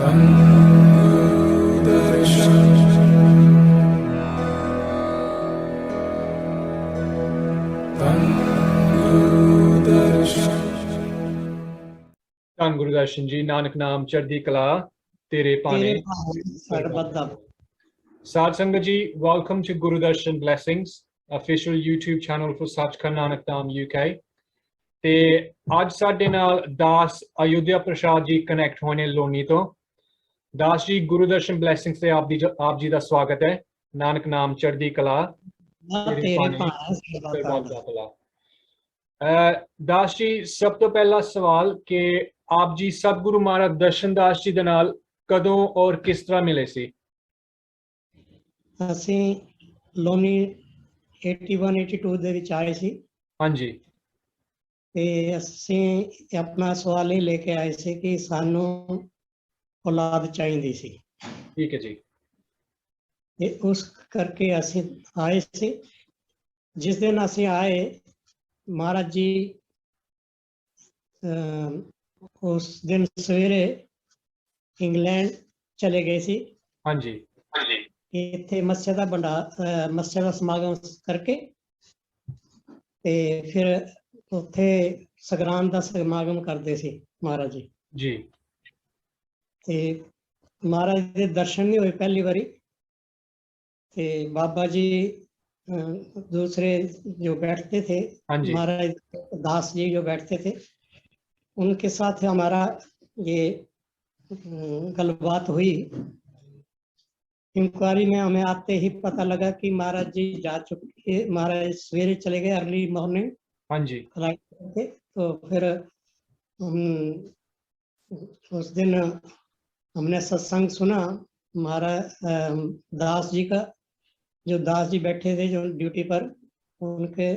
ਧੰਨ ਗੁਰੂ ਦਰਸ਼ਨ ਜੀ, ਨਾਨਕ ਨਾਮ ਚੜ੍ਹਦੀ ਕਲਾ ਤੇਰੇ ਭਾਣੇ ਸਰਬੱਤ। ਸਾਧ ਸੰਗਤ ਜੀ, welcome to Guru Darshan Blessings, official YouTube channel for Sachkhand Nanak Dham UK। ਤੇ ਅੱਜ ਸਾਡੇ ਨਾਲ ਦਾਸ ਅਯੁੱਧਿਆ ਪ੍ਰਸਾਦ ਜੀ ਕਨੈਕਟ ਹੋਣੇ ਲੋਨੀ ਤੋਂ। ਦਾਸ ਜੀ, ਗੁਰੂ ਦਰਸ਼ਨ ਬਲੇਸਿੰਗਸ ਤੇ ਆਪ ਜੀ ਦਾ ਸਵਾਗਤ ਹੈ। ਨਾਨਕ ਨਾਮ ਚੜ੍ਹਦੀ ਕਲਾ ਤੇਰੇ ਭਾਣੇ ਸਰਬੱਤ ਦਾ ਭਲਾ। ਦਾਸ ਜੀ, ਸਭ ਤੋਂ ਪਹਿਲਾ ਸਵਾਲ ਕਿ ਆਪ ਜੀ ਸਤਿਗੁਰੂ ਮਹਾਰਾਜ ਦਰਸ਼ਨਦਾਸ ਜੀ ਦੇ ਨਾਲ ਕਦੋਂ ਔਰ ਕਿਸ ਤਰ੍ਹਾਂ ਮਿਲੇ ਸੀ? ਅਸੀਂ ਲੋਨੀ 81-82 ਦੇ ਵਿੱਚ ਆਏ ਸੀ। ਹਾਂਜੀ। ਤੇ ਅਸੀਂ ਆਪਣਾ ਸਵਾਲ ਹੀ ਲੈ ਕੇ ਆਏ ਸੀ ਕਿ ਸਾਨੂੰ ਔਲਾਦ ਚਾਹੀਦੀ ਸੀ। ਠੀਕ ਹੈ ਜੀ। ਤੇ ਉਸ ਕਰਕੇ ਅਸੀਂ ਆਏ ਸੀ। ਜਿਸ ਦਿਨ ਅਸੀਂ ਆਏ, ਮਹਾਰਾਜ ਜੀ ਉਸ ਦਿਨ ਸਵੇਰੇ ਇੰਗਲੈਂਡ ਚਲੇ ਗਏ ਸੀ। ਹਾਂਜੀ। ਇੱਥੇ ਮੱਸਿਆ ਦਾ ਭੰਡਾਰ, ਮੱਸਿਆ ਦਾ ਸਮਾਗਮ ਕਰਕੇ ਤੇ ਫਿਰ ਉੱਥੇ ਸੰਗਰਾਂਦ ਦਾ ਸਮਾਗਮ ਕਰਦੇ ਸੀ ਮਹਾਰਾਜ ਜੀ। ਜੀ। ਤੇ ਮਹਾਰਾਜ ਦੇ ਦਰਸ਼ਨ ਨਹੀਂ ਹੋਏ ਪਹਿਲੀ ਵਾਰੀ। ਤੇ बाबा जी दूसरे जो बैठते थे, महाराज दास जी जो बैठते थे, उनके साथ हमारा ये गलबात हुई। इंक्वायरी में हमें आते ही पता लगा कि महाराज जी जा चुके, महाराज सवेरे चले गए अर्ली मॉर्निंग। हाँ जी। तो फिर उस दिन हमने सत्संग सुना महाराज दास जी का। जो दास जी बैठे थे जो ड्यूटी पर, उनके,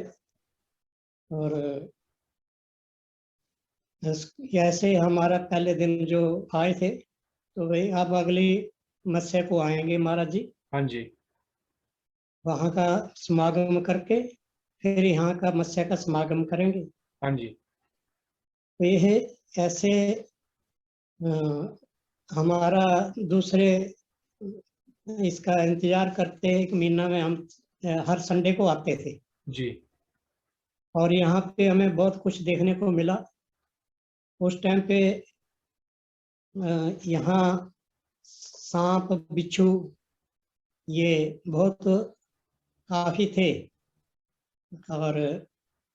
और ऐसे हमारा पहले दिन जो आए थे तो भाई अब अगली मस्से को आएंगे महाराज जी। हाँ जी। वहाँ का समागम करके फिर यहाँ का मस्से का समागम करेंगे। हाँ जी। तो यह ऐसे हमारा दूसरे इसका इंतजार करते एक महीना में हम हर संडे को आते थे जी। और यहाँ पे हमें बहुत कुछ देखने को मिला। उस टाइम पे यहाँ सांप बिच्छू ये बहुत काफी थे। और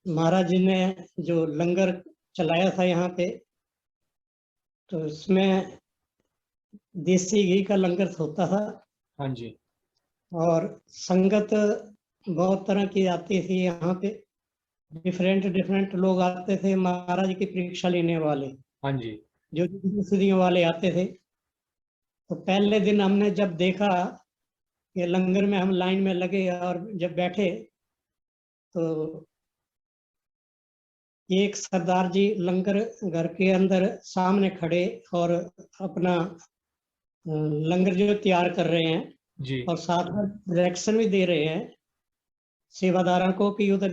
महाराज जी ने जो लंगर चलाया था यहाँ पे, तो उसमें देसी घी का लंगर होता था। हाँ जी। और संगत बहुत तरह की आती थी यहाँ पे। डिफरेंट लोग आते थे महाराज की परीक्षा लेने वाले। हाँ जी। जो दूसरियों वाले आते थे। तो पहले दिन हमने जब देखा कि लंगर में हम लाइन में लगे और जब बैठे तो एक सरदार जी लंगर घर के अंदर सामने खड़े और अपना लंगर जो तैयार कर रहे हैं जी। और साथ में डायरेक्शन भी दे रहे हैं सेवादारों को कि उधर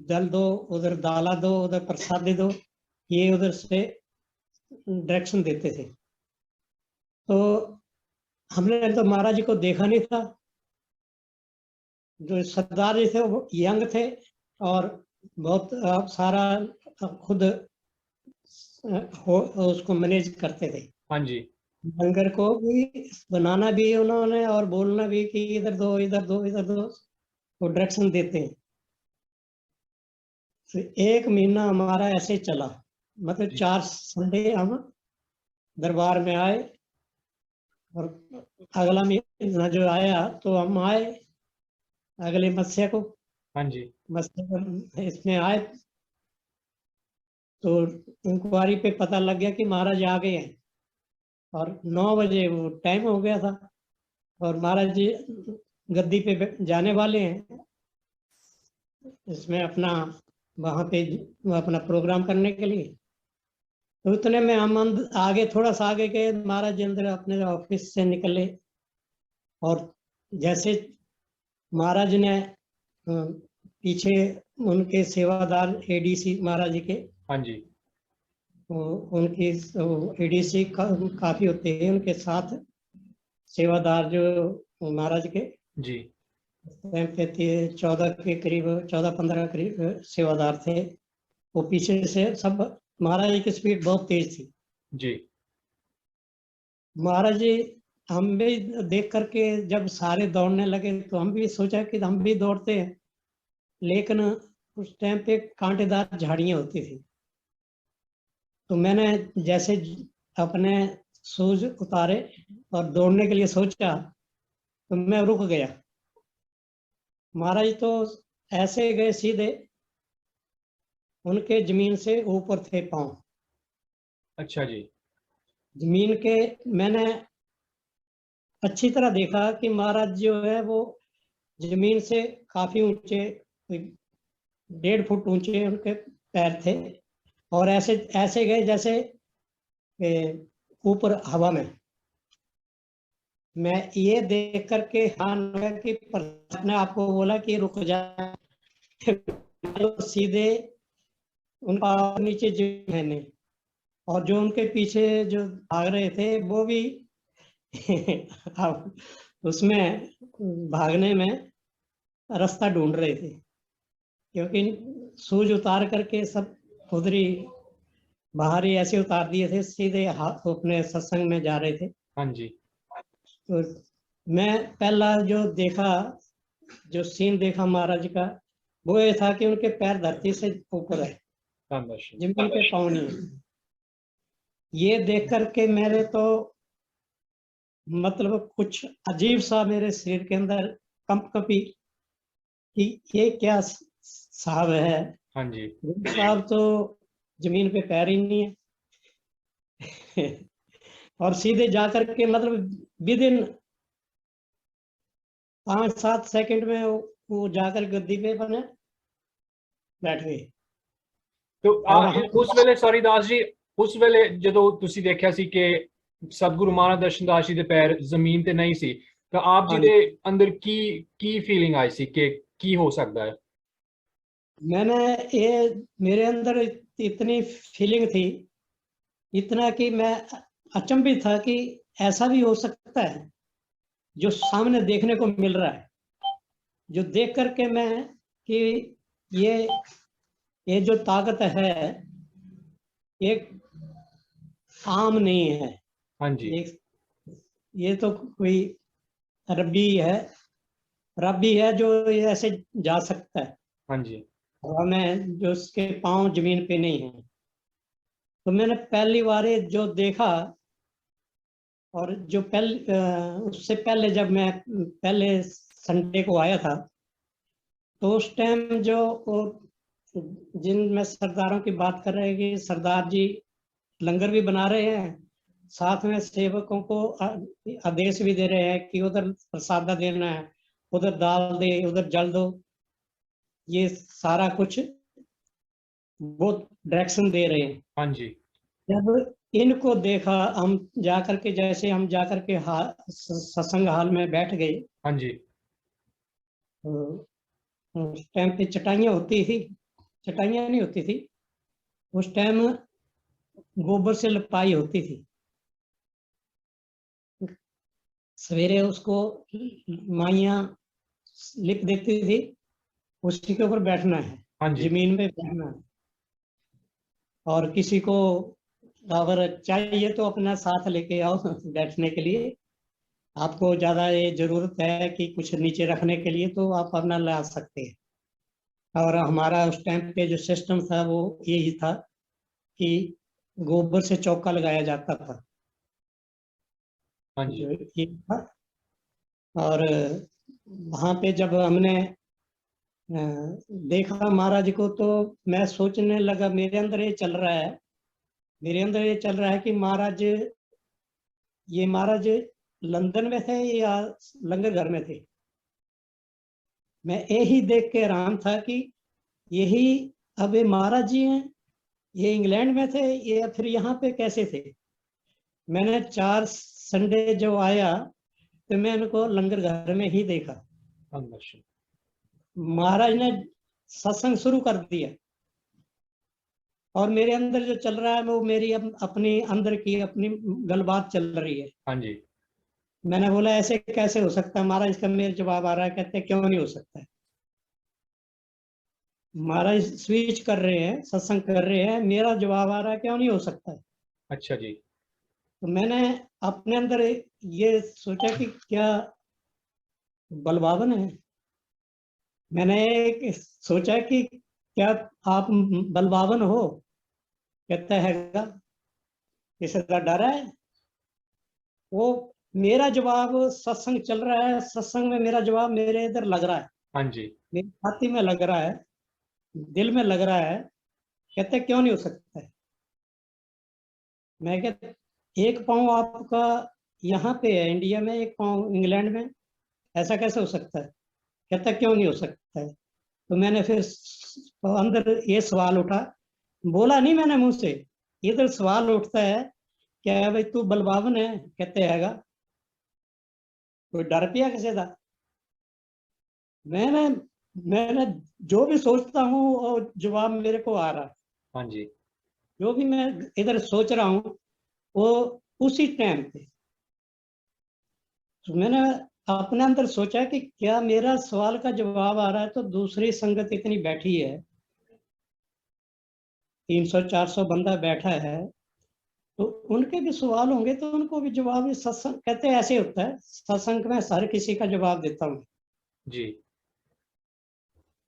दल दो, उधर दाला दो, उधर प्रसाद दो। ये उधर से डायरेक्शन देते थे। तो हमने तो महाराज जी को देखा नहीं था। जो सरदार जी थे वो यंग थे और बहुत सारा खुद उसको मैनेज करते थे। हाँ जी। लंगर को भी बनाना भी उन्होंने और बोलना भी कि इधर दो, इधर दो, इधर दो, वो डायरेक्शन देते हैं। तो एक महीना हमारा ऐसे चला। मतलब 4 संडे हम दरबार में आए और अगला महीना जो आया तो हम आए अगले मत्स्य को। हाँ जी। मत्स्य इसमें आए तो इंक्वायरी पे पता लग गया कि महाराज आ गए हैं और 9 बजे वो टाइम हो गया था और महाराज जी गद्दी पे जाने वाले हैं इसमें अपना वहाँ पे अपना प्रोग्राम करने के लिए। तो उतने में हम आगे थोड़ा सा आगे गए, महाराज जी अंदर अपने ऑफिस से निकले और जैसे महाराज ने पीछे उनके सेवादार एडीसी महाराज जी के, हाँ जी, उनकी एडीसी काफी होते हैं, उनके साथ सेवादार जो महाराज के जी। टाइम पे थे, 14 के करीब, 14-15 करीब सेवादार थे। वो पीछे से सब, महाराज की स्पीड बहुत तेज थी। जी। महाराज जी, हम भी देख करके जब सारे दौड़ने लगे तो हम भी सोचा कि हम भी दौड़ते हैं, लेकिन उस टाइम पे कांटेदार झाड़ियां होती थी। तो मैंने जैसे अपने शूज उतारे और दौड़ने के लिए सोचा तो मैं रुक गया। महाराज तो ऐसे गए सीधे, उनके जमीन से ऊपर थे पांव। अच्छा जी। जमीन के मैंने अच्छी तरह देखा कि महाराज जो है वो जमीन से काफी ऊंचे, 1.5 फुट ऊंचे उनके पैर थे, और ऐसे ऐसे गए जैसे ऊपर हवा में। मैं ये देख करके हाँ कि अपने आपको बोला कि रुक जा। सीधे उनका नीचे जिम है नहीं, और जो उनके पीछे जो भाग रहे थे वो भी अब उसमें भागने में रास्ता ढूंढ रहे थे, क्योंकि शूज उतार करके सब उधरी बाहर ही ऐसे उतार दिए थे, सीधे हाथ अपने सत्संग में जा रहे थे। हाँ जी। तो मैं पहला जो देखा, जो सीन देखा महाराज का, वो ये था कि उनके पैर धरती से ऊपर है, जमीन पे पाँव नहीं है। ये देख करके मेरे तो मतलब कुछ अजीब सा मेरे शरीर के अंदर कंपकपी कि ये क्या साहब है। हाँ जी। साहब तो जमीन पे पैर ही नहीं है। और सीधे जाकर के मतलब विद इन 5-7 सेकंड में वो जाकर गद्दी पे बने बैठ गए। तो और हम उस वेले सॉरी दास जी, उस वेले ਜਦੋਂ ਤੁਸੀਂ ਦੇਖਿਆ ਸੀ ਕਿ ਸਤਿਗੁਰੂ ਮਹਾਰਾਜ ਦਰਸ਼ਨਦਾਸ ਜੀ ਦੇ ਪੈਰ ਜ਼ਮੀਨ ਤੇ ਨਹੀਂ ਸੀ, ਤਾਂ ਆਪ ਜੀ हाँ ਦੇ जी, ਅੰਦਰ ਕੀ ਫੀਲਿੰਗ ਆਈ ਸੀ ਕਿ ਕੀ ਹੋ ਸਕਦਾ ਹੈ? मैंने ये मेरे अंदर इतनी फीलिंग थी, इतना कि मैं अचंभित था कि ऐसा भी हो सकता है जो सामने देखने को मिल रहा है, जो देख करके मैं कि ये ये जो ताकत है एक आम नहीं है। हाँ जी। ये तो कोई रब्बी है, रब्बी है जो ऐसे जा सकता है हाँ जी। हवा में, जो उसके पांव जमीन पे नहीं है। तो मैंने पहली बार ये जो देखा, और जो उससे पहले जब मैं पहले संडे को आया था, तो उस टाइम जो जिन में सरदारों की बात कर रहे हैं कि सरदार जी लंगर भी बना रहे हैं, साथ में सेवकों को आदेश भी दे रहे हैं कि उधर प्रसाद देना है, उधर दाल दे, उधर जल दो, ये सारा कुछ वो डायरेक्शन दे रहे हैं। हाँ जी। जब इनको देखा, हम जाकर के जैसे हम जाकर के सत्संग हाल में बैठ गए, हाँ जी। तो उस टाइम पे चटाइयाँ होती थी, चटाइयाँ नहीं होती थी उस टाइम, गोबर से लिपाई होती थी। सवेरे उसको माइयाँ लिप देती थी, उसी के ऊपर बैठना है, हाँ जी। जमीन पे बैठना है। और किसी को अगर चाहिए तो अपना साथ लेके आओ बैठने के लिए, आपको ज्यादा ये जरूरत है कि कुछ नीचे रखने के लिए तो आप अपना ला सकते हैं। और हमारा उस टाइम पे जो सिस्टम था वो यही था कि गोबर से चौका लगाया जाता था, हाँ जी। जो ये था। और वहाँ पे जब हमने देखा महाराज को, तो मैं सोचने लगा मेरे अंदर ये चल रहा है, मेरे अंदर ये चल रहा है कि महाराज, ये महाराज लंदन में थे या लंगर घर में थे। मैं यही देख के हैरान था कि यही अब ये महाराज जी हैं, ये इंग्लैंड में थे या फिर यहाँ पे कैसे थे। मैंने 4 संडे जो आया तो मैं उनको लंगर घर में ही देखा। महाराज ने सत्संग शुरू कर दिया, और मेरे अंदर जो चल रहा है वो मेरी अपनी अंदर की अपनी गलबात चल रही है। हाँ जी। मैंने बोला ऐसे कैसे हो सकता है महाराज, इसका मेरे जवाब आ रहा है। कहते क्यों नहीं हो सकता है महाराज, स्विच कर रहे हैं, सत्संग कर रहे हैं, मेरा जवाब आ रहा है, क्यों नहीं हो सकता है। अच्छा जी। तो मैंने अपने अंदर ये सोचा कि क्या बलवावन है। मैंने सोचा कि क्या आप बलवावन हो। कहता हैगा, किसी का डर है। वो मेरा जवाब, सत्संग चल रहा है, सत्संग में मेरा जवाब मेरे इधर लग रहा है, हाँ जी। मेरी छाती में लग रहा है, दिल में लग रहा है। कहते क्यों नहीं हो सकता है। मैं कहता एक पाँव आपका यहाँ पे है इंडिया में, एक पाँव इंग्लैंड में, ऐसा कैसे हो सकता है। कहता क्यों नहीं हो सकता है। तो मैंने फिर अंदर ये सवाल उठा, बोला नहीं मैंने मुंह से, इधर सवाल उठता है, क्या है भाई तू बलवावन है। कहते हैगा, कोई डर पिया किसी का। मैंने मैंने जो भी सोचता हूँ और जवाब मेरे को आ रहा है। हाँ जी। जो भी मैं इधर सोच रहा हूँ वो उसी टाइम पे। तो मैंने अपने अंदर सोचा कि क्या मेरा सवाल का जवाब आ रहा है, तो दूसरी संगत इतनी बैठी है, 300-400 बंदा बैठा है, तो उनके भी सवाल होंगे तो उनको भी जवाब। इस सत्संग कहते हैं ऐसे होता है, सत्संग में हर किसी का जवाब देता हूँ। जी।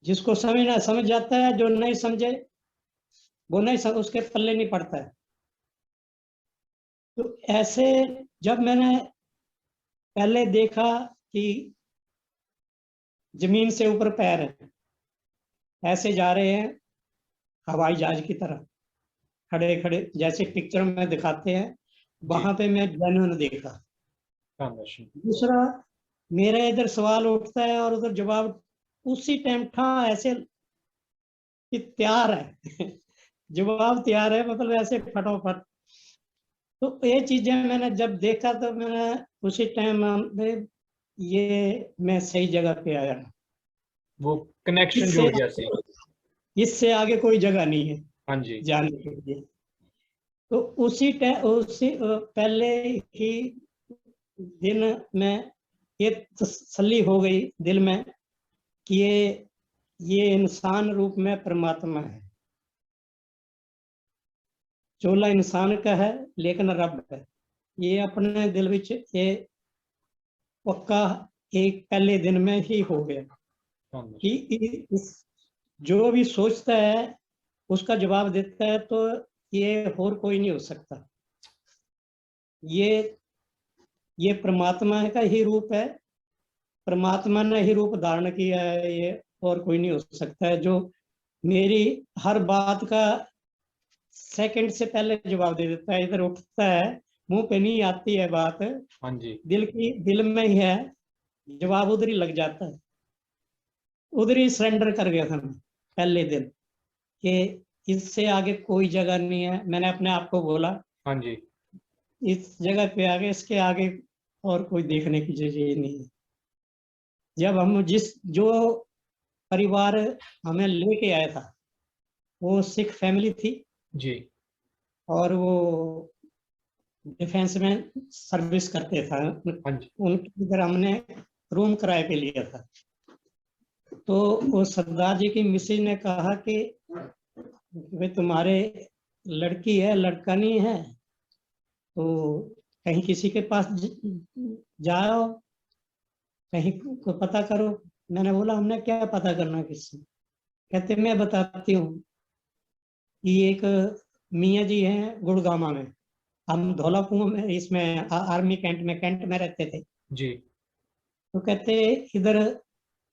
जिसको समझना समझ जाता है, जो नहीं समझे वो नहीं उसके पल्ले नहीं पड़ता है। तो ऐसे जब मैंने पहले देखा कि जमीन से ऊपर पैर है, ऐसे जा रहे हैं हवाई जहाज की तरह, खड़े खड़े जैसे पिक्चर में दिखाते हैं, जी। वहां पे मैं जेन्युइन देखा। शानदार। दूसरा, मेरा इधर सवाल उठता है और उधर जवाब उसी टाइम ठा ऐसे कि तैयार है जवाब तैयार है, मतलब ऐसे फटाफट। तो ये चीजें मैंने जब देखा तो मैंने उसी टाइम में ये मैं सही जगह पे आया। वो कनेक्शन इससे जुड़ गया सी। इससे आगे कोई जगह नहीं है हाँ जी। जाने के लिए। तो उसी टाइम उसी पहले ही दिन में ये तसल्ली हो गई दिल में कि ये इंसान रूप में परमात्मा है। चोला इंसान का है लेकिन रब है। ये अपने दिल विच ये पक्का एक पहले दिन में ही हो गया शानदार। कि जो भी सोचता है उसका जवाब देता है, तो ये और कोई नहीं हो सकता। ये ये परमात्मा का ही रूप है, परमात्मा ने ही रूप धारण किया है ये, और कोई नहीं हो सकता है जो मेरी हर बात का सेकंड से पहले जवाब दे देता है। इधर उठता है, मुंह पे नहीं आती है बात, हाँ जी। दिल में ही है, जवाब उधर ही लग जाता है। उधर ही सरेंडर कर गया था मैं पहले दिन कि इससे आगे कोई जगह नहीं है। मैंने अपने आप को बोला हाँ जी। इस जगह पे आगे, इसके आगे और कोई देखने की जगह नहीं है। जब हम जो परिवार हमें लेके आया था वो सिख फैमिली थी, जी। और वो डिफेंस में सर्विस करते था। हाँ जी। उनके इधर हमने रूम किराए पे लिया था। तो वो सरदार जी की मिसेज ने कहा कि भाई तुम्हारे लड़की है लड़का नहीं है, तो कहीं किसी के पास जाओ, कहीं को पता करो। मैंने बोला हमने क्या पता करना किससे। कहते मैं बताती हूँ कि एक मियाँ जी हैं गुड़गामा में, हम धौला कुआं में इसमें आर्मी कैंट में रहते थे। जी। तो कहते इधर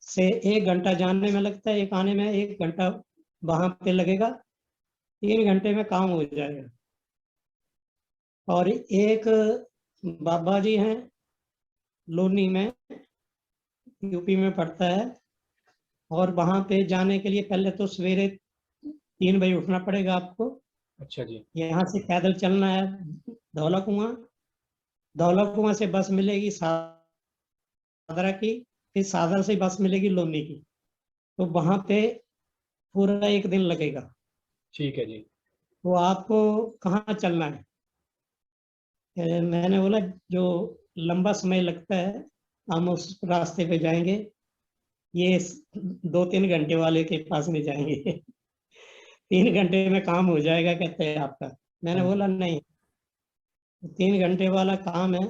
से 1 घंटा जाने में लगता है, एक आने में 1 घंटा वहां पे लगेगा, 3 घंटे में काम हो जाएगा। और एक बाबा जी हैं लोनी में, यूपी में पड़ता है, और वहां पे जाने के लिए पहले तो सवेरे 3 बजे उठना पड़ेगा आपको। अच्छा जी। यहाँ से पैदल चलना है धौला कुआं, धौला कुआं से बस मिलेगी सादरा की, फिर सादरा से बस मिलेगी लोनी की। तो वहां पे पूरा एक दिन लगेगा। ठीक है जी। वो आपको कहाँ चलना है? मैंने बोला जो लंबा समय लगता है हम उस रास्ते पे जाएंगे, ये 2-3 घंटे वाले के पास में जाएंगे। 3 घंटे में काम हो जाएगा कहते हैं आपका। मैंने हाँ बोला जी। नहीं, 3 घंटे वाला काम है।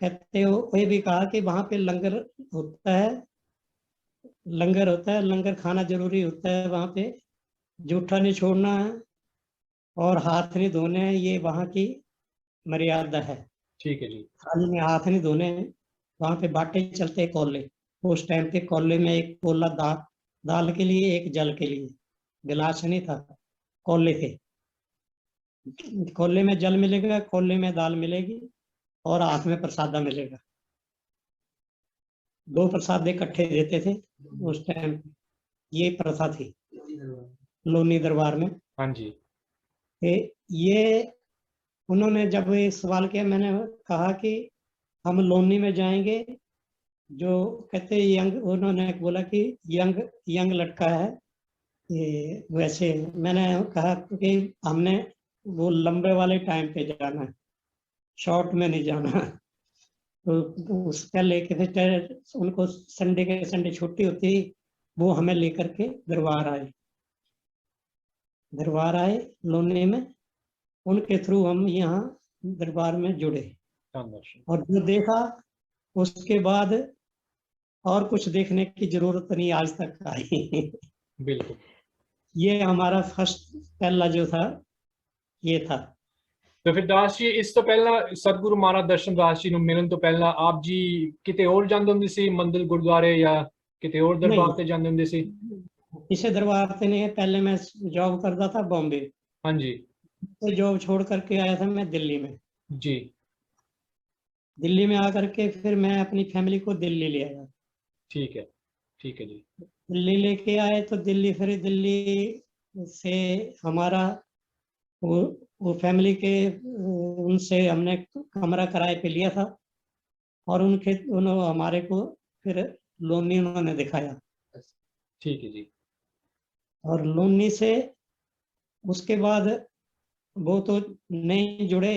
कहते हो ये भी कहा कि वहां पे लंगर होता है, लंगर होता है, लंगर खाना जरूरी होता है वहां पे, जूठा नहीं छोड़ना है और हाथ नहीं धोने हैं, ये वहां की मर्यादा है। ठीक है जी। थाली में हाथ नहीं धोने हैं। वहां पे बाटे चलते हैं कोल्ले। उस टाइम पे कोल्ले में एक कोल्ला दाल, दाल के लिए, एक जल के लिए। गिलास नहीं था, कोल्ले थे। कोल्ले में जल मिलेगा, कोल्ले में दाल मिलेगी और हाथ में प्रसादा मिलेगा। 2 प्रसाद इकट्ठे देते थे उस टाइम। ये प्रथा थी लोनी दरबार में। हाँ जी। ये उन्होंने जब ये सवाल किया, मैंने कहा कि हम लोनी में जाएंगे, जो कहते यंग, उन्होंने बोला कि यंग यंग लड़का है ये। वैसे मैंने कहा कि हमने वो लंबे वाले टाइम पे जाना है, शॉर्ट में नहीं जाना। तो उस पहले के फिर उनको संडे के संडे छुट्टी होती, वो हमें लेकर के दरबार आए लोने में। उनके थ्रू हम यहाँ दरबार में जुड़े शानदार। और जो देखा उसके बाद और कुछ देखने की जरूरत नहीं आज तक आई। बिल्कुल। ये हमारा फर्स्ट पहला जो था ये था। तो फिर दास जी, इस तो पहला सतगुरु महाराज दर्शन दास जी ਨੂੰ ਮਿਲਣ ਤੋਂ ਪਹਿਲਾਂ ਆਪ ਜੀ ਕਿਤੇ ਹੋਰ ਜਾਂਦੇ ਹੁੰਦੇ ਸੀ, ਮੰਦਿਰ ਗੁਰਦੁਆਰੇ ਜਾਂ ਕਿਤੇ ਹੋਰ ਦਰਬਾਰ नहीं, ਤੇ ਜਾਂਦੇ ਹੁੰਦੇ ਸੀ? इसे दरबार से नहीं है। पहले मैं जॉब करता था बॉम्बे, हाँ जी। तो जॉब छोड़ करके आया था मैं दिल्ली में। जी। दिल्ली में आकर के फिर मैं अपनी फैमिली को दिल्ली ले आया। ठीक है। ठीक है जी। दिल्ली लेके आए तो दिल्ली, फिर दिल्ली से हमारा वो वो फैमिली के उनसे हमने कमरा किराए पे लिया था और उनके उन्होंने हमारे को फिर लोनी उन्होंने दिखाया। ठीक है जी। और लोनी से उसके बाद वो तो नहीं जुड़े,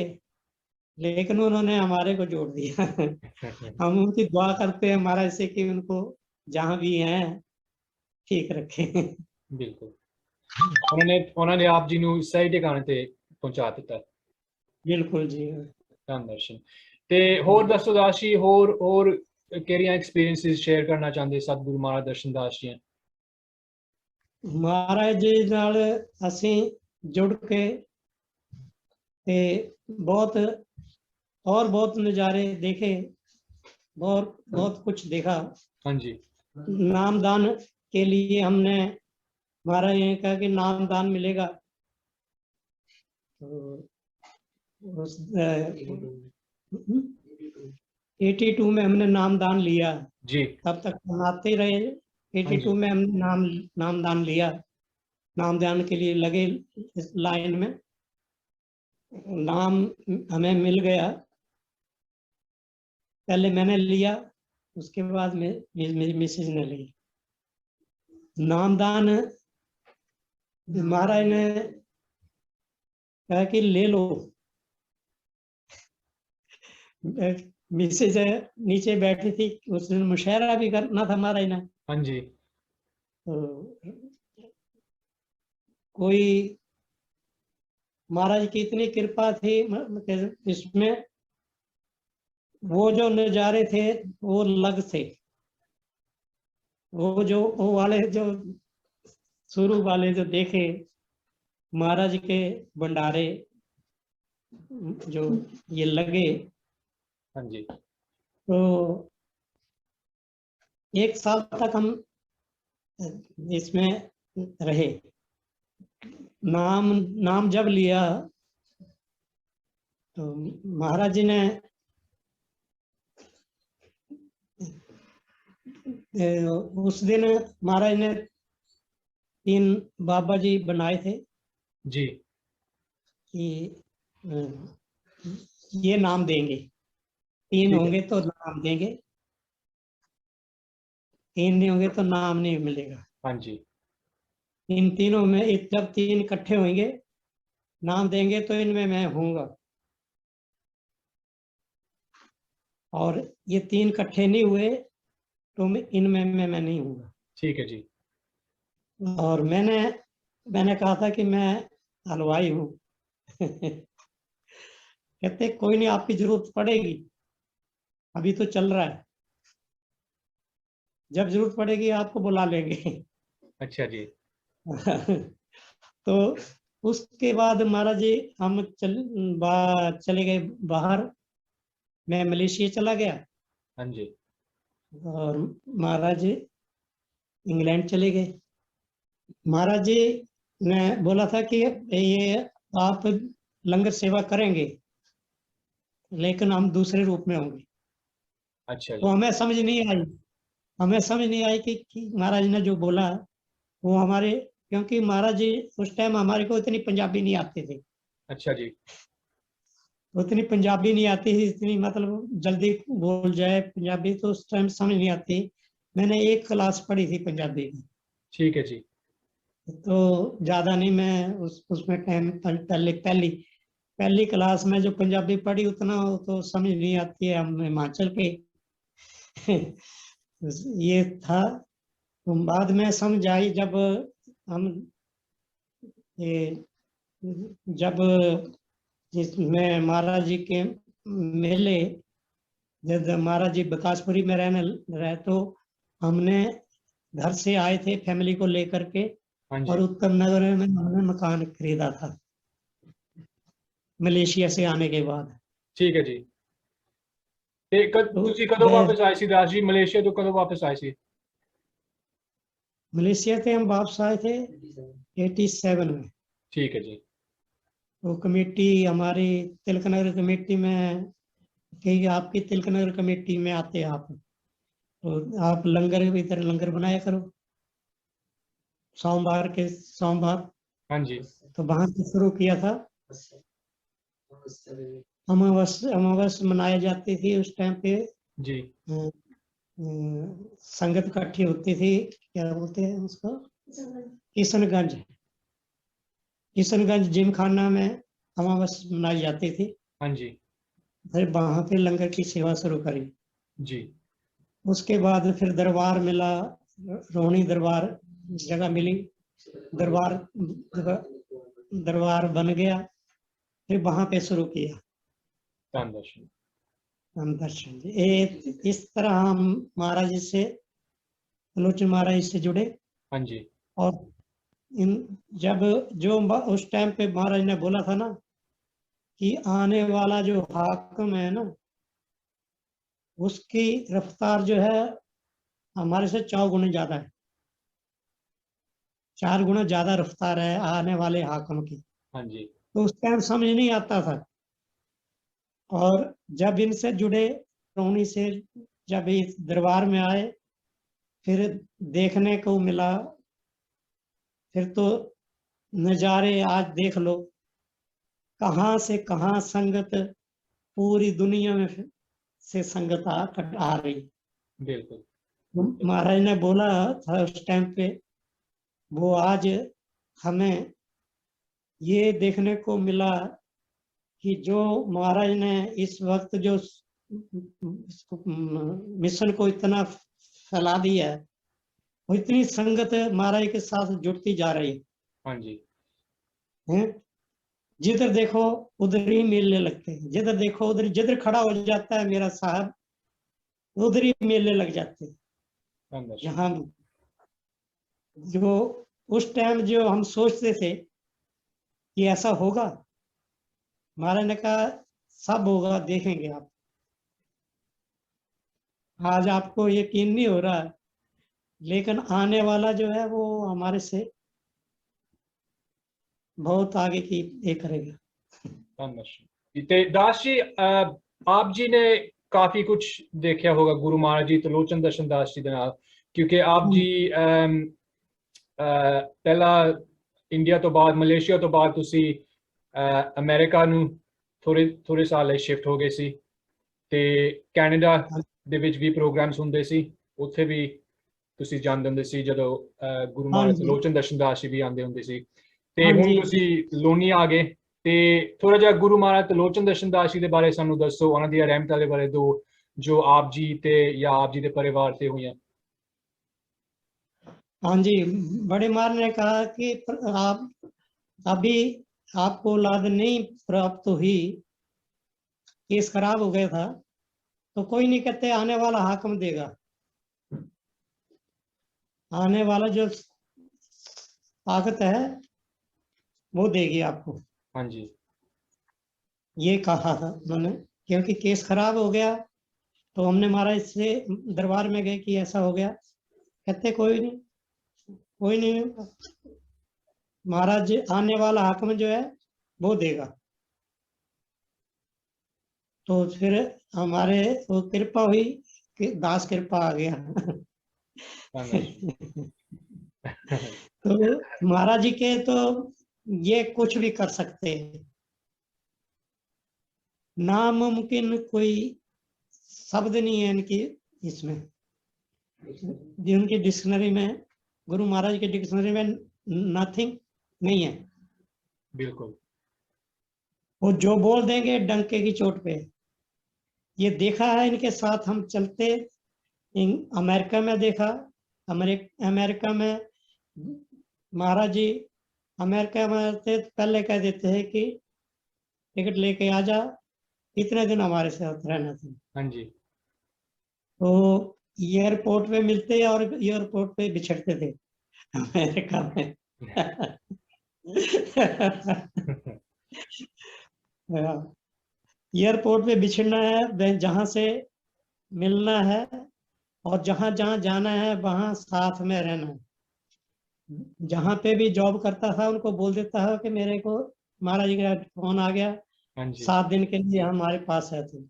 लेकिन उन्होंने हमारे को जोड़ दिया। हम उनकी दुआ करते हैं महाराज से कि उनको जहां भी हैं ठीक रखें। बिल्कुल। ਉਹਨਾਂ ਨੇ ਆਪ ਜੀ ਨੂੰ ਸਹੀ ਟਿਕਾਣੇ ਤੇ ਪਹੁੰਚਾ ਦਿੱਤਾ। बिल्कुल जी। ਧੰਨ ਦਰਸ਼ਨ। ਤੇ ਹੋਰ ਦੱਸੋ ਦਾਸ ਜੀ, ਹੋਰ ਕਿਹੜੀਆਂ ਐਕਸਪੀਰੀਐਂਸਿਸ ਸ਼ੇਅਰ ਕਰਨਾ ਚਾਹੁੰਦੇ ਸਤਿਗੁਰੂ ਮਹਾਰਾਜ ਦਰਸ਼ਨ ਦਾਸ ਜੀ? महाराज जी नाल ਅਸੀਂ जुड़ के ते बहुत और बहुत नज़ारे देखे, बहुत बहुत कुछ देखा। हाँ जी। नामदान के लिए हमने, महाराज ने कहा कि नामदान मिलेगा। तो उस 82 में हमने नामदान लिया। जी। तब तक हम आते रहे। हाँ 82 जी। में हमने नामदान लिया। नामदान के लिए लगे इस लाइन में। नाम हमें मिल गया। पहले मैंने लिया, उसके बाद में मेरी मिसेज ने ली नामदान। महाराज ने कहा कि ले लो। मिसेज नीचे बैठी थी, उसने मुशायरा भी करना था महाराज ने। हाँ जी। तो कोई महाराज की इतनी कृपा थी इसमें, वो जो नज़ारे थे वो अलग थे। वो वाले जो शुरू वाले जो देखे महाराज के भंडारे जो ये लगे, हाँ जी। तो 1 साल तक हम इसमें रहे। नाम जब लिया तो महाराज जी ने उस दिन महाराज ने 3 बाबा जी बनाए थे जी। कि ये नाम देंगे, 3 ठीक है। होंगे तो नाम देंगे, 3 नहीं होंगे तो नाम नहीं मिलेगा। हाँ जी। इन तीनों में जब 3 इकट्ठे होंगे नाम देंगे तो इनमें मैं हूँगा, और ये 3 इकट्ठे नहीं हुए तो इनमें मैं नहीं हूँगा। ठीक है जी। और मैंने कहा था कि मैं हलवाई हूँ। कहते कोई नहीं, आपकी जरूरत पड़ेगी, अभी तो चल रहा है, जब जरूरत पड़ेगी आपको बुला लेंगे। अच्छा जी। तो उसके बाद महाराज जी हम चले गए बाहर। मैं मलेशिया चला गया, हाँ जी। और महाराज जी इंग्लैंड चले गए। महाराज जी ने बोला था कि ये आप लंगर सेवा करेंगे, लेकिन हम दूसरे रूप में होंगे। अच्छा तो जी। हमें समझ नहीं आई कि महाराज ने जो बोला वो हमारे, क्योंकि महाराज जी उस टाइम हमारे को इतनी पंजाबी नहीं आती थी, अच्छा जी। उतनी पंजाबी नहीं आती थी, इतनी मतलब जल्दी बोल जाए पंजाबी तो उस टाइम समझ नहीं आती। मैंने 1 क्लास पढ़ी थी पंजाबी की, ठीक है जी। तो ज्यादा नहीं, मैं उसमें टाइम पहले पहली पहली क्लास में जो पंजाबी पढ़ी उतना तो समझ नहीं आती है, हम हिमाचल के। ये था। तो बाद में समझ आई जब हम ये जब जिसमें महाराज जी के मेले, जब महाराज जी विकासपुरी में रहे तो हमने घर से आए थे फैमिली को लेकर के, हाँ और जी। उत्तम नगर में हमने मकान खरीदा था मलेशिया से आने के बाद। ठीक है जी। ਤੇ तो ਤੁਸੀਂ ਕਦੋਂ ਵਾਪਸ ਆਏ ਸੀ ਦਾਸ ਜੀ, ਮਲੇਸ਼ੀਆ ਤੋਂ ਕਦੋਂ ਵਾਪਸ ਆਏ ਸੀ? मलेशिया से हम वापस आए थे 87 में। ठीक है जी। तो कमेटी हमारी तिलक नगर कमेटी में, कि आपकी तिलक नगर कमेटी में आते आप, तो आप लंगर इधर लंगर बनाया करो सोमवार। हाँ जी। तो वहां से शुरू किया था। अमावस्या मनाई जाती थी उस टाइम पे। जी। संगत इकट्ठी होती थी, क्या बोलते हैं उसको, किशनगंज। किशनगंज जिमखाना में अमावस्या मनाई जाती थी। हाँ जी। फिर वहां पे लंगर की सेवा शुरू करी। जी। उसके बाद फिर दरबार मिला, रोहिणी दरबार जगह मिली, दरबार दरबार बन गया। फिर वहां पे शुरू किया धन दर्शन। हम दर्शन। ये इस तरह हम महाराज जी से, लोचन महाराज जी से जुड़े। हाँ जी। और इन जब जो उस टाइम पे महाराज ने बोला था ना कि आने वाला जो हाकिम है ना, उसकी रफ्तार जो है हमारे से 4 गुना ज्यादा है, 4 गुना ज्यादा रफ्तार है आने वाले हाकिम की। हाँ जी। तो उस टाइम समझ नहीं आता था। और जब इनसे जुड़े, रोहिणी से जब इस दरबार में आए, फिर देखने को मिला, फिर तो नज़ारे आज देख लो, कहाँ से कहाँ संगत, पूरी दुनिया में से संगत आ रही। बिल्कुल। महाराज ने बोला था उस टाइम पे, वो आज हमें ये देखने को मिला कि जो महाराज ने इस वक्त जो मिशन को इतना फैला दिया है, वो इतनी संगत महाराज के साथ जुड़ती जा रही हाँ जी। है। जिधर देखो उधर ही मेले लगते हैं, जिधर देखो उधर, जिधर खड़ा हो जाता है मेरा साहब उधर ही मेले लग जाते हैं। धन दर्शन। जहाँ जो उस टाइम जो हम सोचते थे कि ऐसा होगा, महाराज ने कहा सब होगा, देखेंगे आप। आज आपको यकीन नहीं हो रहा है, लेकिन आने वाला जो है वो हमारे से बहुत आगे की ये करेगा। धन दर्शन। ਤੇ ਦਾਸ ਜੀ, ਆਪ ਜੀ ਨੇ ਕਾਫੀ ਕੁਝ ਦੇਖਿਆ ਹੋਗਾ ਗੁਰੂ ਮਹਾਰਾਜ ਜੀ ਤੇ ਲੋਚਨ ਦਰਸ਼ਨ ਦਾਸ ਜੀ ਦੇ ਨਾਲ, ਕਿਉਂਕਿ ਆਪ ਜੀ ਪਹਿਲਾਂ ਇੰਡੀਆ ਤੋਂ ਬਾਅਦ, ਮਲੇਸ਼ੀਆ ਤੋਂ ਬਾਅਦ ਤੁਸੀਂ ਅਮਰੀਕਾ ਨੂੰ ਥੋੜੇ ਸਾਲ ਲਈ ਸ਼ਿਫਟ ਹੋ ਗਏ ਸੀ, ਤੇ ਕੈਨੇਡਾ ਦੇ ਵਿੱਚ ਵੀ ਪ੍ਰੋਗਰਾਮਸ ਹੁੰਦੇ ਸੀ, ਉੱਥੇ ਵੀ ਤੁਸੀਂ ਜਾਂਦੇ ਹੁੰਦੇ ਸੀ ਜਦੋਂ ਗੁਰੂ ਮਹਾਰਾਜ ਲੋਚਨ ਦਰਸ਼ਨ ਦਾਸ ਜੀ ਵੀ ਆਉਂਦੇ ਹੁੰਦੇ ਸੀ। ਤੇ ਹੁਣ ਤੁਸੀਂ ਲੋਨੀ ਆ ਗਏ, ਤੇ ਥੋੜਾ ਜਿਹਾ ਗੁਰੂ ਮਹਾਰਾਜ ਤਲੋਚਨ ਦਰਸ਼ਨ ਦਾਸ ਜੀ ਦੇ ਬਾਰੇ ਸਾਨੂੰ ਦੱਸੋ, ਉਹਨਾਂ ਦੀਆਂ ਰਹਿਮਤਾਂ ਦੇ ਬਾਰੇ ਦੋ, ਜੋ ਆਪ ਜੀ ਤੇ ਜਾਂ ਆਪ ਜੀ ਦੇ ਪਰਿਵਾਰ ਤੇ ਹੋਈਆਂ। हाँ जी, बड़े महाराज ने कहा कि आप अभी आपको औलाद नहीं प्राप्त हुई, केस खराब हो गया था, तो कोई नहीं, कहते आने वाला हाकिम देगा, आने वाला जो ताकत है वो देगी आपको। हाँ जी, ये कहा था उन्होंने, क्योंकि केस खराब हो गया। तो हमने महाराज से दरबार में गए कि ऐसा हो गया, कहते कोई नहीं, कोई नहीं, महाराज आने वाला हाकिम जो है वो देगा। तो फिर हमारे वो कृपा हुई कि दास कृपा आ गया। तो महाराज जी के तो ये कुछ भी कर सकते हैं, नामुमकिन कोई शब्द नहीं है इनकी इसमें, जिनकी डिक्शनरी में, गुरु महाराज की डिक्शनरी में नथिंग नहीं है। बिल्कुल, वो जो बोल देंगे डंके की चोट पे। ये देखा है इनके साथ हम चलते, अमेरिका में देखा, अमेरिका में महाराज जी अमेरिका में थे, पहले कह देते हैं कि टिकट लेके आ जा, इतने दिन हमारे साथ रहना था। हाँ जी, तो एयरपोर्ट पे मिलते और एयरपोर्ट पे बिछड़ते थे अमेरिका में। एयरपोर्ट पे बिछड़ना है, जहां से मिलना है और जहां जहां जाना है वहां साथ में रहना है। जहां पे भी जॉब करता था उनको बोल देता है कि मेरे को महाराज जी का फोन आ गया, हाँ जी, 7 दिन के लिए हमारे पास है, तुम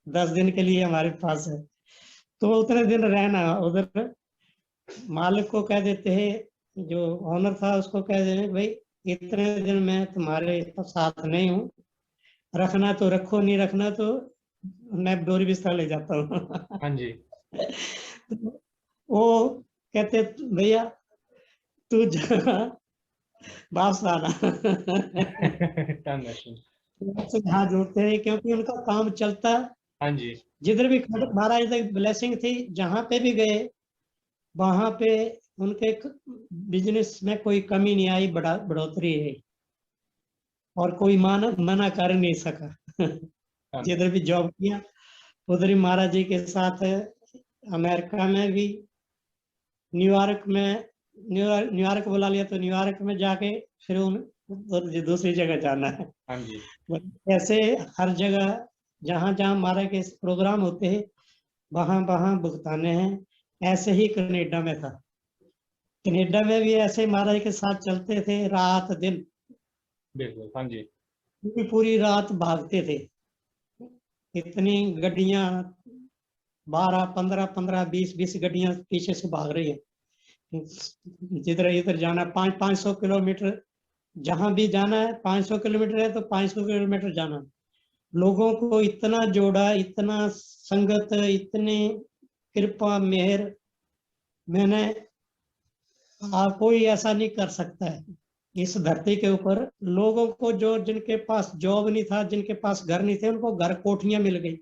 10 दिन के लिए हमारे पास है, तो उतने दिन रहना उधर। मालिक को कह देते हैं, जो ऑनर था उसको कह देते भाई इतने दिन मैं तुम्हारे साथ नहीं हूँ, रखना तो रखो, नहीं रखना तो मैं डोरी बिस्तर ले जाता हूँ। हाँ जी। तो वो कहते भैया तू जा, वापस आना। से हाथ जोड़ते हैं क्योंकि उनका काम चलता। हाँ जी, जिधर भी महाराज तक ब्लेसिंग थी, जहां पे भी गए वहां पे उनके बिजनेस में कोई कमी नहीं आई, बढ़ोतरी है, और कोई मना कर नहीं सका। जिधर भी जॉब किया उधर ही महाराज जी के साथ, अमेरिका में भी, न्यूयॉर्क में, न्यूयॉर्क बुला लिया तो न्यूयॉर्क में जाके फिर दूसरी जगह जाना है। हाँ जी, ऐसे हर जगह जहां जहां महाराज के प्रोग्राम होते हैं वहां वहां भुगताने हैं। ऐसे ही कनाडा में था, कनाडा में भी ऐसे महाराज के साथ चलते थे, रात दिन बिल्कुल, हाँ जी, पूरी रात भागते थे। इतनी गड्डियां 12, 15, 15, 20 गड्डियां पीछे से भाग रही है। जिधर इधर जाना 500 किलोमीटर, जहां भी जाना है 500 किलोमीटर है तो 500 किलोमीटर जाना। लोगों को इतना जोड़ा, इतना संगत, इतनी कृपा मेहर, मैंने कोई ऐसा नहीं कर सकता है इस धरती के ऊपर। लोगों को जो जिनके पास जॉब नहीं था, जिनके पास घर नहीं थे, उनको घर कोठियां मिल गई,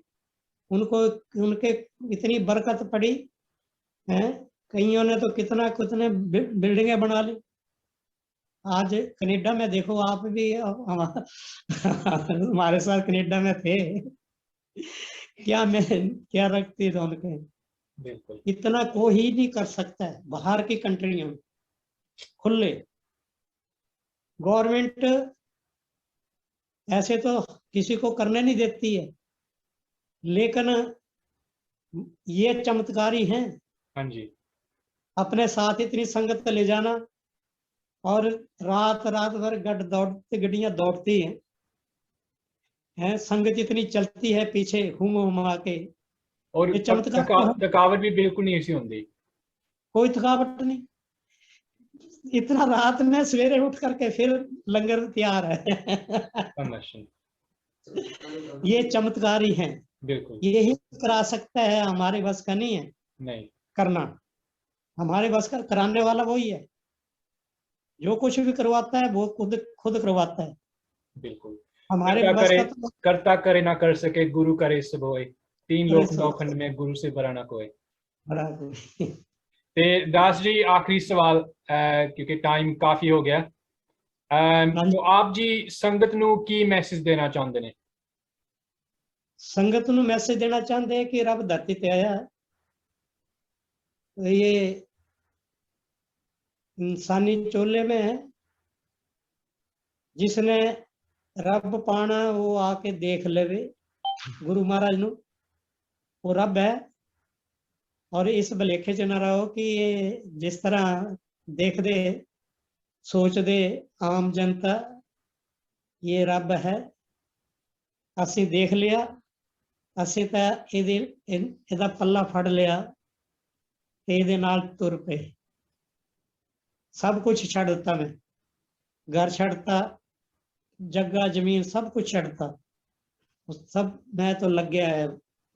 उनको उनके इतनी बरकत पड़ी है। कईयों ने तो कितना कितने बिल्डिंगें बना ली। आज कनाडा में देखो, आप भी हमारे साथ कनाडा में थे, क्या रखती थी उनके, बिल्कुल, इतना कोई नहीं कर सकता है बाहर की कंट्रियों में। खुले गवर्नमेंट ऐसे तो किसी को करने नहीं देती है, लेकिन ये चमत्कारी हैं, हाँ जी, अपने साथ इतनी संगत ले जाना, और रात रात भर गड्डियां दौड़ती हैं, संगत इतनी चलती है पीछे घूम घुमा के। और ये चमत्कार थकावट भी बिल्कुल नहीं ऐसी होती, कोई थकावट नहीं। इतना रात में सवेरे उठ करके फिर लंगर तैयार है। ये चमत्कारी हैं, बिल्कुल, यही करा सकता है, हमारे बस का नहीं है नहीं, करना। हमारे बस का कराने वाला वही है, जो कुछ भी करवाता है वो खुद करवाता है। बिल्कुल। हमारे करता बस करे का तो करता करे ना कर सके, गुरु करे सब होए। तीन करे लोक सब नौखंड में, गुरु से बड़ा ना कोई। बड़ा कोई। ते दास जी आखिरी सवाल, क्योंकि टाइम काफी हो गया। हाँ जी, तो आप जी संगत ਨੂੰ ਕੀ ਮੈਸੇਜ ਦੇਣਾ ਚਾਹੁੰਦੇ ਨੇ? संगत ਨੂੰ मैसेज देना चाहते हैं कि रब धरती पे आया है, तो ये इंसानी चोले में है। जिसने रब पाना वो आके देख लेवे गुरु महाराज नु, वो रब है। और इस भलेखे च ना रहो कि ये जिस तरह देखते सोचते आम जनता ये रब है, ਅਸੀਂ देख लिया, ਅਸੀਂ ਤਾਂ ਇਹਦਾ ਪੱਲਾ ਫੜ ਲਿਆ ਤੇ ਇਹਦੇ ਨਾਲ ਤੁਰ ਪਏ। सब कुछ ਛੱਡ ਦਿੱਤਾ मैं, घर ਛੱਡਤਾ, जगह जमीन सब कुछ ਛੱਡਤਾ। सब मैं तो लग गया है,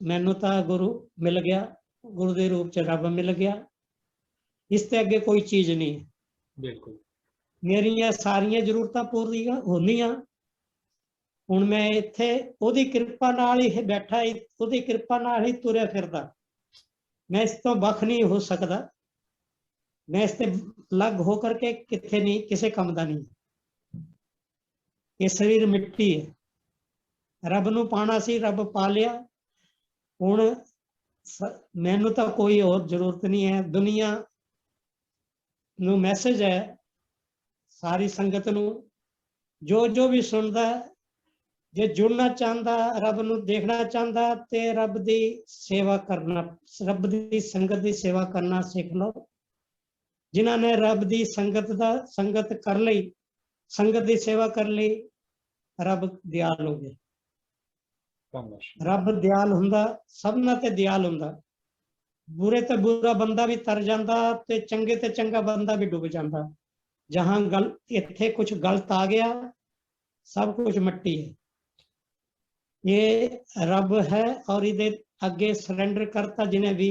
मैनू तो गुरु मिल गया, गुरु के रूप च रब मिल गया। इसते अगे कोई चीज नहीं है। बिल्कुल। मेरिया सारिया जरूरतां पूरीਆਂ होनियां। ਹੁਣ मैं ਇੱਥੇ ਉਹਦੀ ਕਿਰਪਾ ਨਾਲ ਹੀ ਬੈਠਾ, ਉਹਦੀ ਕਿਰਪਾ ਨਾਲ ਹੀ ਤੁਰਿਆ ਫਿਰਦਾ। मैं इस तो ਵੱਖ नहीं हो सकता। मैं इस ते अलग हो करके किथे नहीं, किसी काम का नहीं। ये शरीर मिट्टी है, रब नू पाना सी, रब पा लिया। हुण मैनू तो कोई और जरूरत नहीं है। दुनिया नू मैसेज है सारी संगत नू, जो जो भी सुनता जे जुड़ना चाहता, रब नू देखना चाहता, ते रब दी सेवा करना, रब दी संगत दी सेवा करना सीख लो। जिन्हां ने रब दी संगत कर ली, संगत दी सेवा कर ली, रब दयाल हो गए। रब दयाल हुंदा, सबना ते दयाल हुंदा। बुरे ते बुरा बंदा भी तर जांदा, ते चंगे ते चंगा बंदा भी डुब जांदा। जहां इत्थे कुछ गलत आ गया, सब कुछ मट्टी है। ये रब है और इहदे अगे सरेंडर करता जिन्हें भी,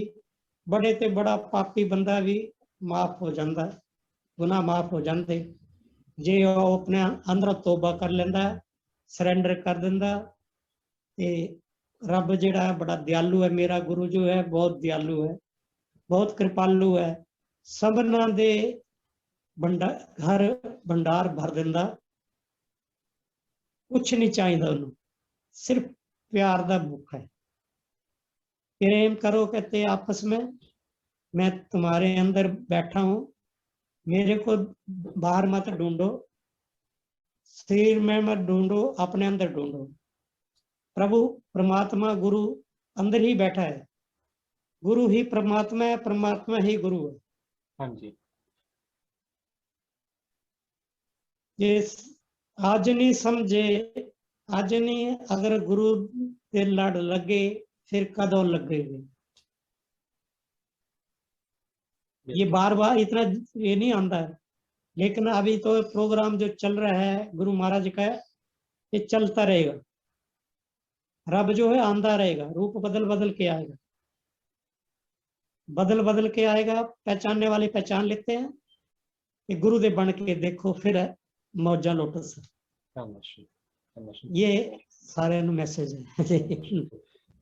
बड़े ते बड़ा पापी बंदा भी माफ हो जाता, गुनाह माफ हो जाते जे वो अपने अंदर तोबा कर लेंदा, सरेंडर कर दिंदा। ते रब जिहड़ा बड़ा दयालु है, मेरा गुरु जो है बहुत दयालु है, बहुत कृपालु है। सबना दे घर भंडार भर दिंदा, कुछ नहीं चाहिए उन्होंने, सिर्फ प्यार का भूख है। प्रेम करो कहते आपस में, मैं तुम्हारे अंदर बैठा हूं, मेरे को बाहर मत ढूंढो, शरीर में मत ढूंढो, अपने अंदर ढूंढो। प्रभु परमात्मा गुरु अंदर ही बैठा है। गुरु ही परमात्मा है, परमात्मा ही गुरु है। हाँ जी। ये आज नहीं समझे, आज नहीं, अगर गुरु के लड़ लगे फिर कदों लगेगी। ये बार बार इतना ये नहीं आंदा है, लेकिन अभी तो प्रोग्राम जो चल रहा है गुरु महाराज का, ये चलता रहेगा। रब जो है आंदा रहेगा, रूप बदल बदल के आएगा, बदल बदल के आएगा। पहचानने वाले पहचान लेते हैं कि गुरु दे बन के देखो, फिर मौजा लोटस। ये सारे मैसेज है।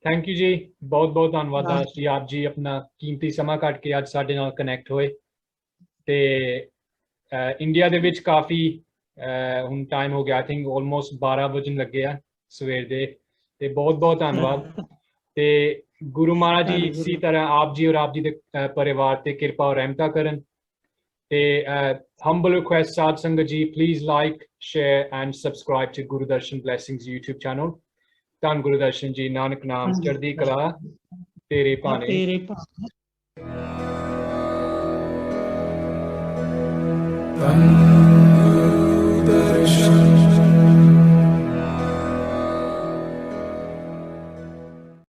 थैंक यू जी, बहुत बहुत धन्यवाद दास जी, आप जी अपना कीमती समा ਕੱਢ के ਅੱਜ ਸਾਡੇ ਨਾਲ ਕਨੈਕਟ ਹੋਏ। ਤੇ ਇੰਡੀਆ ਦੇ ਵਿੱਚ ਕਾਫੀ ਹੁਣ ਟਾਈਮ ਹੋ ਗਿਆ, ਆਈ ਥਿੰਕ ਆਲਮੋਸਟ 12 ਵਜਣ ਲੱਗੇ ਆ ਸਵੇਰ ਦੇ। ਤੇ ਬਹੁਤ ਬਹੁਤ ਧੰਨਵਾਦ। ਤੇ ਗੁਰੂ ਮਹਾਰਾਜ ਜੀ ਇਸੇ ਤਰ੍ਹਾਂ ਆਪ ਜੀ ਔਰ ਆਪ ਜੀ ਦੇ ਪਰਿਵਾਰ ਤੇ ਕਿਰਪਾ ਔਰ ਰਹਿਮਤਾਂ ਕਰਨ। ਤੇ humble request ਸਾਧ ਸੰਗਤ ਜੀ, please like, share and subscribe to Guru Darshan Blessings YouTube channel। ਧੰਨ ਗੁਰੂ ਦਰਸ਼ਨ ਜੀ, ਨਾਨਕ ਨਾਮ ਚੜ੍ਹਦੀ ਕਲਾ ਤੇਰੇ ਭਾਣੇ।